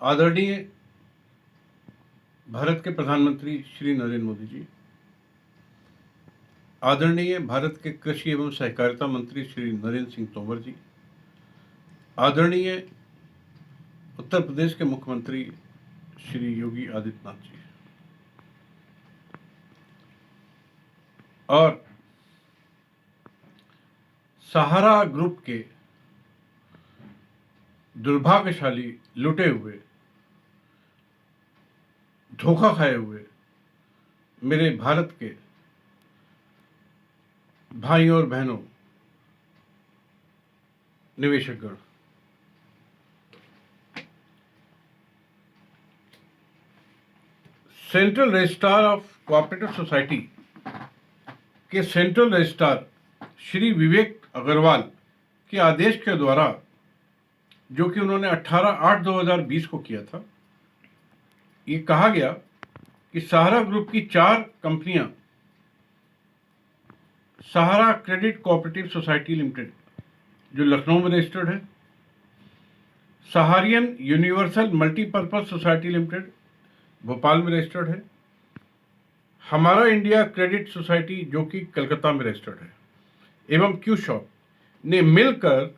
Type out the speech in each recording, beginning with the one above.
आदरणीय भारत के प्रधानमंत्री श्री नरेंद्र मोदी जी, आदरणीय भारत के कृषि एवं सहकारिता मंत्री श्री नरेंद्र सिंह तोमर जी, आदरणीय उत्तर प्रदेश के मुख्यमंत्री श्री योगी आदित्यनाथ जी और सहारा ग्रुप के दुर्भाग्यशाली, लुटे हुए, धोखा खाए हुए मेरे भारत के भाई और बहनों, निवेशकगण, central registrar of cooperative society के सेंट्रल रजिस्ट्रार श्री विवेक अग्रवाल के आदेश के द्वारा, जो कि उन्होंने 18/8/2020 को किया था, ये कहा गया कि सहारा ग्रुप की 4 कंपनियां, Sahara credit cooperative society limited जो लखनऊ में रजिस्टर्ड है, Saharayan universal multipurpose society limited Bhopal में रजिस्टर्ड है, हमारा इंडिया क्रेडिट सोसाइटी जो कि कलकत्ता में रजिस्टर्ड है, एवं क्यू शॉप ने मिलकर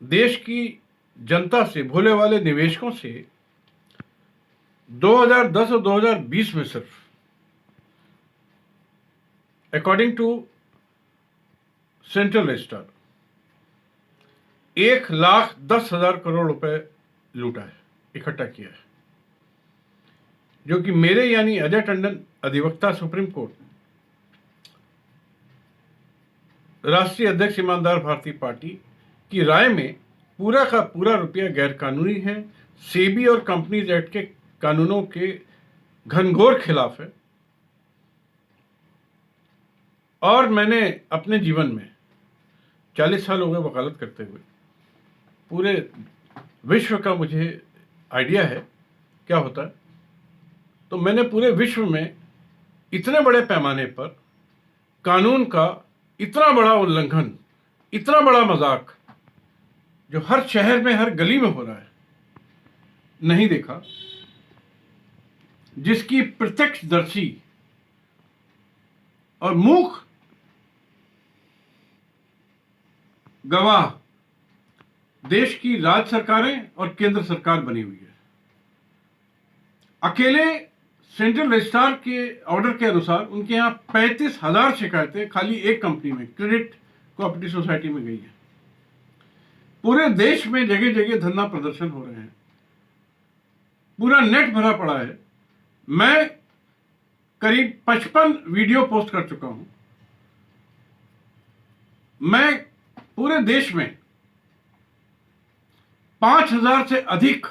देश की जनता से, भोले वाले निवेशकों से 2010 और 2020 में सिर्फ according to central registrar 1,10,000 crore रुपए लूटा है, इकट्ठा किया है, जो कि मेरे यानी अजय टंडन, अधिवक्ता सुप्रीम कोर्ट, राष्ट्रीय अध्यक्ष ईमानदार भारतीय पार्टी की राय में पूरा का पूरा रुपया गैर कानूनी है, सेबी और कंपनीज एक्ट के कानूनों के घनघोर खिलाफ है। और मैंने अपने जीवन में 40 साल हो गए वकालत करते हुए, पूरे विश्व का मुझे आइडिया है क्या होता है, तो मैंने पूरे विश्व में इतने बड़े पैमाने पर कानून का इतना बड़ा उल्लंघन, इतना बड़ा मजाक जो हर शहर में, हर गली में हो रहा है, नहीं देखा, जिसकी प्रत्यक्षदर्शी और मूक गवाह देश की राज्य सरकारें और केंद्र सरकार बनी हुई है। अकेले सेंट्रल रजिस्ट्रार के ऑर्डर के अनुसार उनके यहां 35,000 शिकायतें खाली एक कंपनी में, क्रेडिट कोऑपरेटिव सोसाइटी में गई है। पूरे देश में जगह जगह धरना प्रदर्शन हो रहे हैं, पूरा नेट भरा पड़ा है। मैं करीब 55 वीडियो पोस्ट कर चुका हूं। मैं पूरे देश में 5,000 से अधिक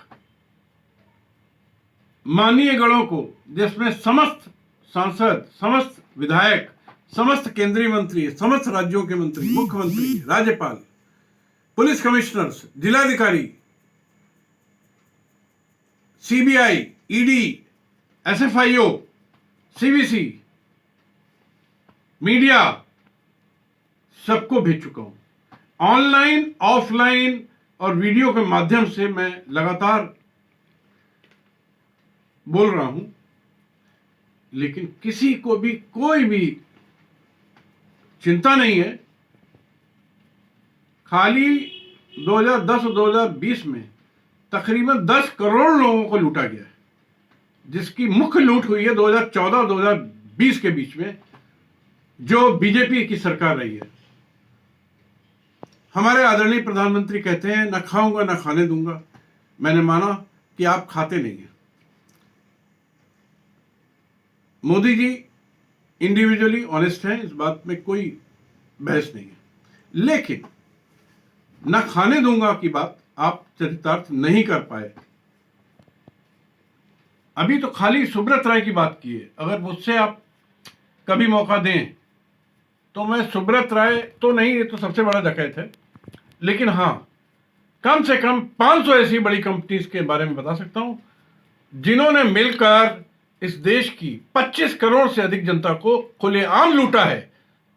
माननीय गणों को, जिसमें समस्त सांसद, समस्त विधायक, समस्त केंद्रीय मंत्री, समस्त राज्यों के मंत्री, मुख्यमंत्री, राज्यपाल, पुलिस कमिश्नर्स, जिलाधिकारी, CBI, ED, SFIO, CBC, media, सबको भेज चुका हूं। ऑनलाइन, ऑफलाइन और वीडियो के माध्यम से मैं लगातार बोल रहा हूं, लेकिन किसी को भी कोई भी चिंता नहीं है। खाली 2010 और 2020 में तकरीबन 10 करोड़ लोगों को लूटा गया है, जिसकी मुख्य लूट हुई है 2014 और 2020 के बीच में, जो बीजेपी की सरकार रही है। हमारे आदरणीय प्रधानमंत्री कहते हैं न खाऊंगा न खाने दूंगा। मैंने माना कि आप खाते नहीं हैं। मोदी जी इंडिविजुअली ऑनेस्ट हैं, इस बात में कोई बहस नहीं है, लेकिन न खाने दूंगा की बात आप चरितार्थ नहीं कर पाए। अभी तो खाली सुब्रत राय की बात की है। अगर मुझसे आप कभी मौका दें तो मैं सुब्रत राय तो नहीं, ये तो सबसे बड़ा डकैत है, लेकिन हां, कम से कम 500 ऐसी बड़ी कंपनीज के बारे में बता सकता हूं जिन्होंने मिलकर इस देश की 25 करोड़ से अधिक जनता को खुलेआम लूटा है।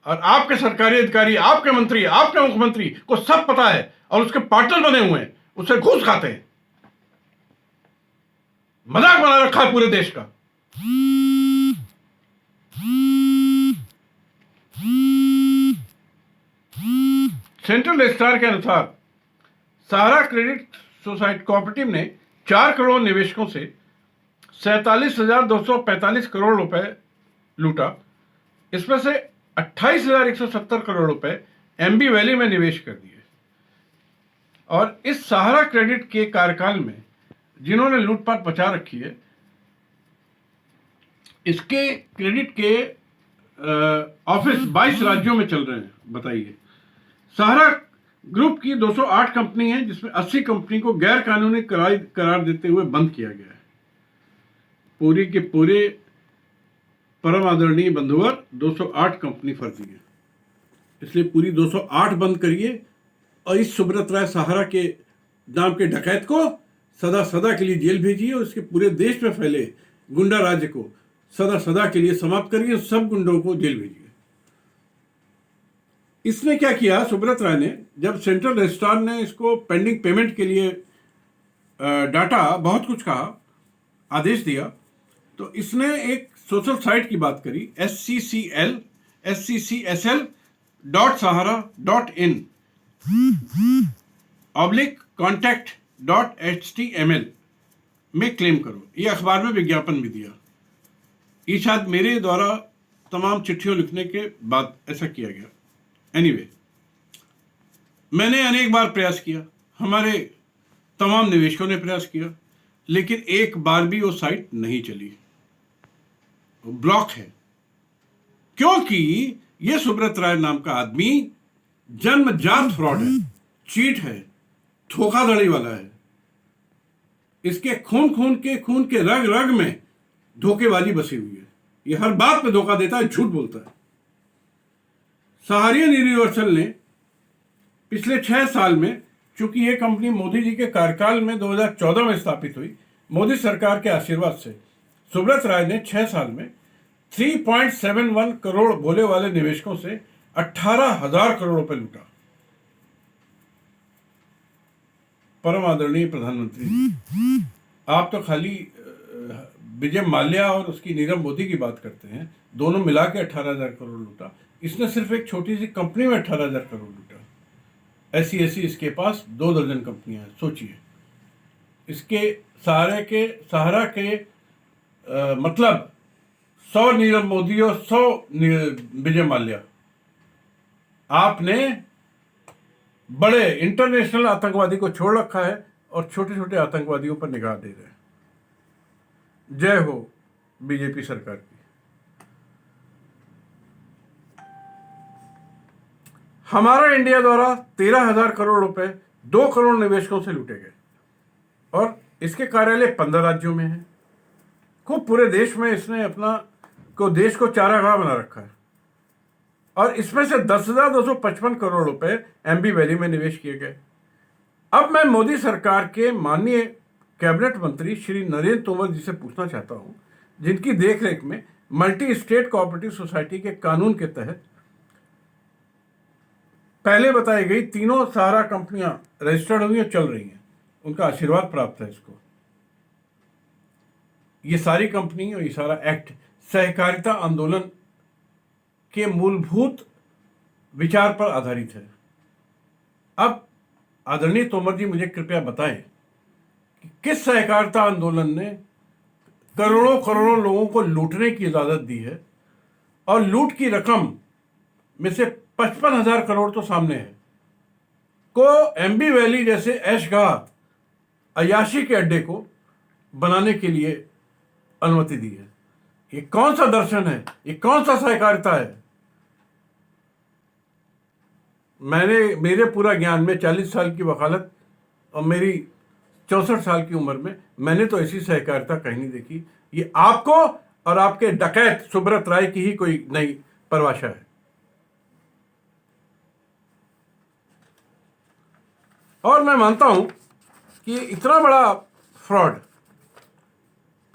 और आपके सरकारी अधिकारी, आपके मंत्री, आपके मुख्यमंत्री को सब पता है और उसके पार्टनर बने हुए हैं, उससे घूस खाते हैं। मजाक बना रखा है पूरे देश का। सेंट्रल रजिस्ट्रार के अनुसार सहारा क्रेडिट सोसाइटी कोऑपरेटिव ने 4 करोड़ निवेशकों से 47,245 करोड़ रुपए लूटा। इसमें से 28,170 करोड़ रुपए एमबी वैली में निवेश कर दिए। और इस सहारा क्रेडिट के कार्यकाल में जिन्होंने लूटपाट मचा रखी है, इसके क्रेडिट के ऑफिस 22 राज्यों में चल रहे हैं। बताइए, सहारा ग्रुप की 208 कंपनी है, जिसमें 80 कंपनी को गैर कानूनी करार देते हुए बंद किया गया है। पूरी के पूरे परम आदरणीय बंधुवर 208 कंपनी फर्जी है, इसलिए पूरी 208 बंद करिए और इस सुब्रत राय सहारा के नाम के डकैत को सदा सदा के लिए जेल भेजिए और इसके पूरे देश में फैले गुंडा राज्य को सदा सदा के लिए समाप्त करिए। सब गुंडों को जेल भेजिए। इसने क्या किया, सुब्रत राय ने, जब सेंट्रल रजिस्ट्रार ने इसको पेंडिंग पेमेंट के लिए डाटा बहुत कुछ कहा, आदेश दिया, तो इसने एक सोशल साइट की बात करी, sccl.sahara.in/contact.html में क्लेम करो। ये अखबार में विज्ञापन भी दिया। ये शायद मेरे द्वारा तमाम चिट्ठियों लिखने के बाद ऐसा किया गया। एनीवे, मैंने अनेक बार प्रयास किया, हमारे तमाम निवेशकों ने प्रयास किया, लेकिन एक बार भी वो साइट नहीं चली, वो ब्लॉक है। क्योंकि ये सुब्रत राय नाम का आदमी जन्मजात फ्रॉड है, चीट है, धोखाधड़ी वाला है। इसके खून के रग रग में धोखेबाजी बसी हुई है। ये हर बात पे धोखा देता है, झूठ बोलता है। सहारियन यूनिवर्सल ने पिछले 6 साल में, चूंकि ये कंपनी मोदी जी के कार्यकाल में 2014 में स्थापित हुई, मोदी सरकार के आशीर्वाद से सुब्रत राय ने 6 साल में 3.71 करोड़ भोले वाले निवेशकों से 18,000 करोड़ रुपए लूटा। परम आदरणीय प्रधानमंत्री जी, आप तो खाली विजय माल्या और उसकी नीरव मोदी की बात करते हैं, दोनों मिला के 18,000 करोड़ लूटा। इसने सिर्फ एक छोटी सी कंपनी में 18,000 करोड़ लूटा। ऐसी इसके पास 2 दर्जन कंपनियां हैं। सोचिए, इसके सहारा के मतलब 100 नीरव मोदी और 100 विजय माल्या। आपने बड़े इंटरनेशनल आतंकवादी को छोड़ रखा है और छोटे छोटे आतंकवादियों पर निगाह दे रहे हैं। जय हो बीजेपी सरकार की। हमारा इंडिया द्वारा 13,000 करोड़ रुपए 2 करोड़ निवेशकों से लूटे गए और इसके कार्यालय 15 राज्यों में है। खूब पूरे देश में इसने देश को चारागाह बना रखा है। और इसमें से 10,255 करोड़ रुपए एमबी वैली में निवेश किए गए। अब मैं मोदी सरकार के माननीय कैबिनेट मंत्री श्री नरेंद्र तोमर जी से पूछना चाहता हूं, जिनकी देखरेख में मल्टी स्टेट कोऑपरेटिव सोसाइटी के कानून के तहत पहले बताई गई तीनों सहारा कंपनियां रजिस्टर्ड हुई और चल रही हैं, उनका आशीर्वाद प्राप्त है इसको। ये सारी कंपनी और ये सारा एक्ट सहकारिता आंदोलन के मूलभूत विचार पर आधारित है। अब आदरणीय तोमर जी मुझे कृपया बताएं कि किस सहकारिता आंदोलन ने करोड़ों करोड़ों लोगों को लूटने की इजाजत दी है और लूट की रकम में से 55,000 करोड़ तो सामने है, को एमबी वैली जैसे ऐशगाह अयाशी के अड्डे को बनाने के लिए अनुमति दी है। ये कौन सा दर्शन है? ये कौन सा सहकारिता है? मेरे पूरा ज्ञान में 40 साल की वकालत और मेरी 64 साल की उम्र में मैंने तो ऐसी सहकारिता कहीं नहीं देखी। ये आपको और आपके डकैत सुब्रत राय की ही कोई नई परिभाषा है। और मैं मानता हूं कि इतना बड़ा फ्रॉड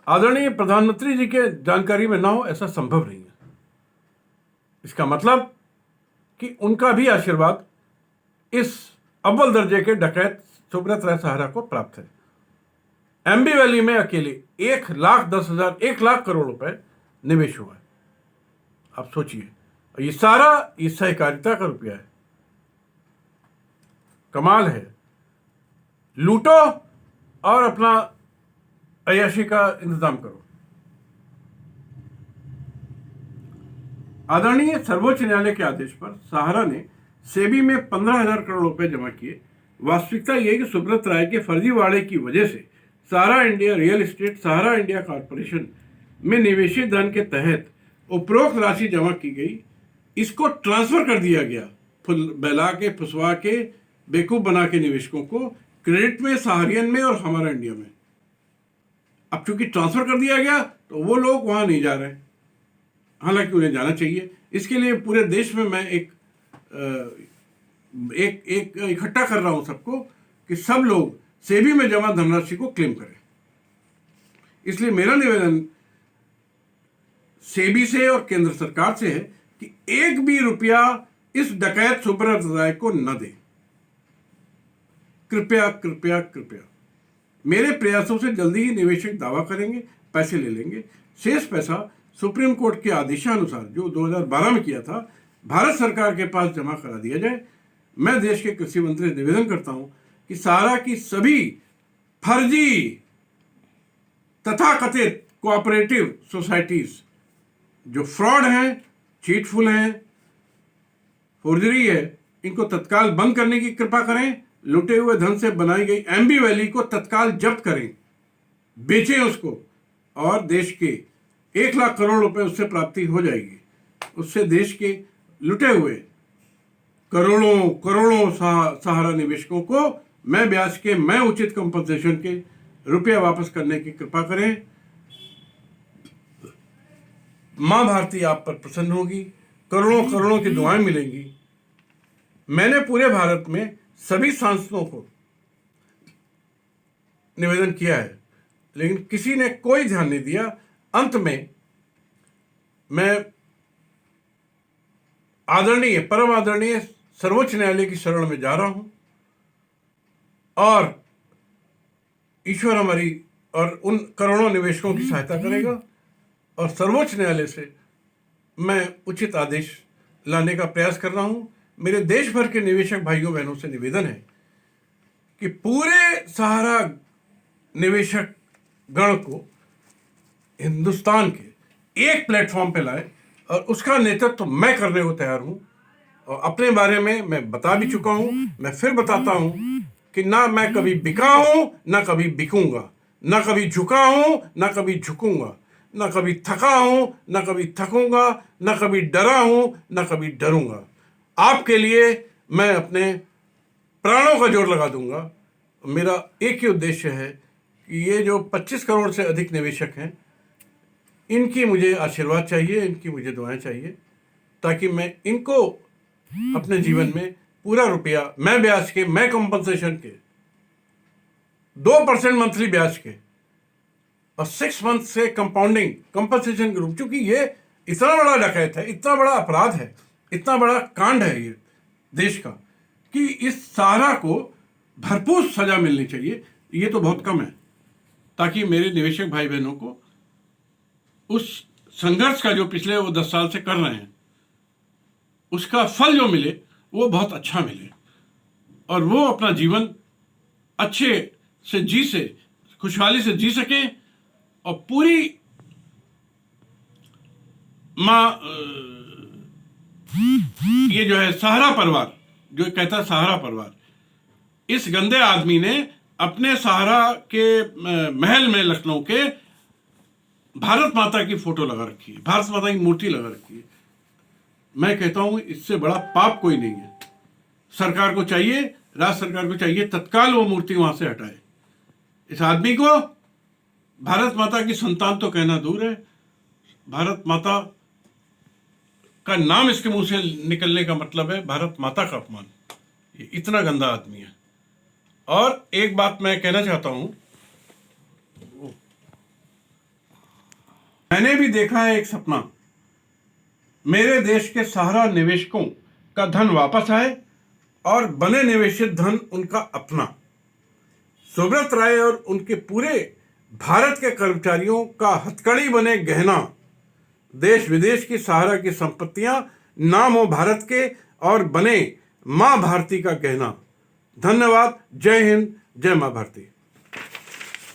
आदरणीय प्रधानमंत्री जी के जानकारी में ना हो, ऐसा संभव नहीं है। इसका मतलब कि उनका भी आशीर्वाद इस अव्वल दर्जे के डकैत सुब्रत राय सहारा को प्राप्त है। एम्बी वैली में अकेले 1,10,000 1,00,000 करोड़ रुपए निवेश हुआ है। आप सोचिए, ये सारा इस सहकारिता का रुपया है। कमाल है। लूटो और अपना अय्याशी का इंतजाम करो। आदरणीय सर्वोच्च न्यायालय के आदेश पर सहारा ने सेबी में 15,000 करोड़ रुपए जमा किए। वास्तविकता यह है कि सुब्रत राय के फर्जीवाड़े की वजह से सहारा इंडिया रियल एस्टेट सहारा इंडिया कॉरपोरेशन में निवेशित धन के तहत उपरोक्त राशि जमा की गई, इसको ट्रांसफर कर दिया गया, बहला के फुसवा के बेवकूफ बना के निवेशकों को क्रेडिट में, सहारियन में और हमारा इंडिया में। अब चूंकि ट्रांसफर कर दिया गया तो वो लोग वहां नहीं जा रहे, हालांकि उन्हें जाना चाहिए। इसके लिए पूरे देश में मैं एक इकट्ठा कर रहा हूं सबको कि सब लोग सेबी में जमा धनराशि को क्लेम करें। इसलिए मेरा निवेदन सेबी से और केंद्र सरकार से है कि एक भी रुपया इस डकैत सुब्रत राय को न दे। कृपया कृपया कृपया। मेरे प्रयासों से जल्दी ही निवेशक दावा करेंगे, पैसे ले लेंगे। शेष पैसा सुप्रीम कोर्ट के आदेशानुसार जो 2012 में किया था, भारत सरकार के पास जमा करा दिया जाए। मैं देश के कृषि मंत्री से निवेदन करता हूं कि सहारा की सभी फर्जी तथाकथित कोऑपरेटिव सोसाइटीज जो फ्रॉड हैं, चीटफुल हैं, फोर्जरी है, इनको तत्काल बंद करने की कृपा करें। लुटे हुए धन से बनाई गई एम्बी वैली को तत्काल जब्त करें, बेचें उसको, और देश के 1,00,000 करोड़ रुपए उससे प्राप्ति हो जाएगी। उससे देश के लुटे हुए करोड़ों करोड़ों सहारा निवेशकों को मैं ब्याज के, मैं उचित कंपनसेशन के रुपया वापस करने की कृपा करें। मां भारती आप पर प्रसन्न होगी, करोड़ों करोड़ों की दुआएं मिलेंगी। मैंने पूरे भारत में सभी सांसदों को निवेदन किया है, लेकिन किसी ने कोई ध्यान नहीं दिया। अंत में मैं आदरणीय, परम आदरणीय सर्वोच्च न्यायालय की शरण में जा रहा हूं, और ईश्वर हमारी और उन करोड़ों निवेशकों की सहायता करेगा, और सर्वोच्च न्यायालय से मैं उचित आदेश लाने का प्रयास कर रहा हूं। मेरे देश भर के निवेशक भाइयों बहनों से निवेदन है कि पूरे सहारा निवेशक गण को हिंदुस्तान के एक प्लेटफॉर्म पे लाए, और उसका नेतृत्व तो मैं करने को तैयार हूं। और अपने बारे में मैं बता भी चुका हूं, मैं फिर बताता हूं कि ना मैं कभी बिका हूं, ना कभी बिकूंगा, ना कभी झुका हूं, ना कभी झुकूंगा, ना कभी थका हूं, ना कभी थकूंगा, ना कभी डरा हूं, ना कभी डरूंगा। आपके लिए मैं अपने प्राणों का जोर लगा दूंगा। मेरा एक ही उद्देश्य है कि ये जो 25 करोड़ से अधिक निवेशक हैं, इनकी मुझे आशीर्वाद चाहिए, इनकी मुझे दुआएं चाहिए, ताकि मैं इनको अपने जीवन में पूरा रुपया, मैं ब्याज के, मैं कंपनसेशन के, 2% मंथली ब्याज के और 6 मंथ से कंपाउंडिंग कंपनसेशन के रूप, चूंकि ये इतना बड़ा डकैत है, इतना बड़ा अपराध है, इतना बड़ा कांड है ये देश का, कि इस सहारा को भरपूर सजा मिलनी चाहिए। ये तो बहुत कम है, ताकि मेरे निवेशक भाई बहनों को उस संघर्ष का जो पिछले वो 10 साल से कर रहे हैं, उसका फल जो मिले वो बहुत अच्छा मिले, और वो अपना जीवन अच्छे से जी से, खुशहाली से जी सके, और पूरी ये जो है सहारा परिवार, जो कहता है सहारा परिवार, इस गंदे आदमी ने अपने सहारा के महल में लखनऊ के भारत माता की फोटो लगा रखी है, भारत माता की मूर्ति लगा रखी है। मैं कहता हूं इससे बड़ा पाप कोई नहीं है। सरकार को चाहिए, राज्य सरकार को चाहिए, तत्काल वो मूर्ति वहां से हटाए। इस आदमी को भारत माता की संतान तो कहना दूर है, भारत माता का नाम इसके मुंह से निकलने का मतलब है भारत माता का अपमान। ये इतना गंदा आदमी है। और एक बात मैं कहना चाहता हूं, मैंने भी देखा है एक सपना, मेरे देश के सहारा निवेशकों का धन वापस आए और बने निवेशित धन उनका अपना। सुब्रत राय और उनके पूरे भारत के कर्मचारियों का हथकड़ी बने गहना, देश विदेश की सहारा की संपत्तियां नाम हो भारत के और बने मां भारती का गहना। धन्यवाद। जय हिंद, जय मां भारती।